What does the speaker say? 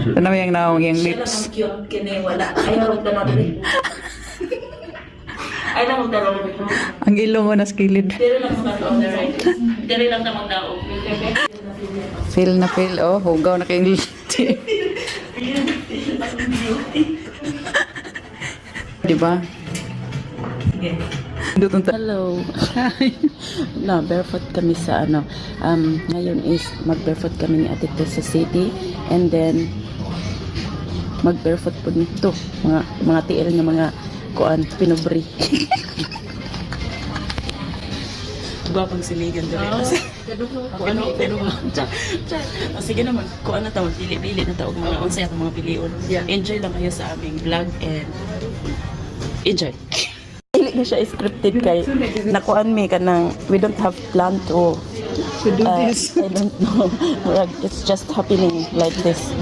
Tanaw yung naong yung lips. Siya lang ang cute, kini wala. Ayaw magdalaw rin. Ay lang magdalaw rin. Ang ilong mo na skilid. Dili lang magdalaw rin. Dili lang na magdalaw. Feel na feel. Oh, hugaw na kayong liti. Diba? Hello. Na barefoot kami sa ano. Ngayon is mag-barefoot kami ni Ate Tess sa city, and then mag-barefoot po nito mga tiil ng mga kuan pinubri. Diba pang siligan dali. Kuan pero sige naman, kuan na taon pili-pili na taon mga unsay atong mga pilion. Enjoy lang kayo sa aming vlog and enjoy. Dili na siya scripted kay nakuan mi kanang we don't have plan to do this. I don't know. It's just happening like this.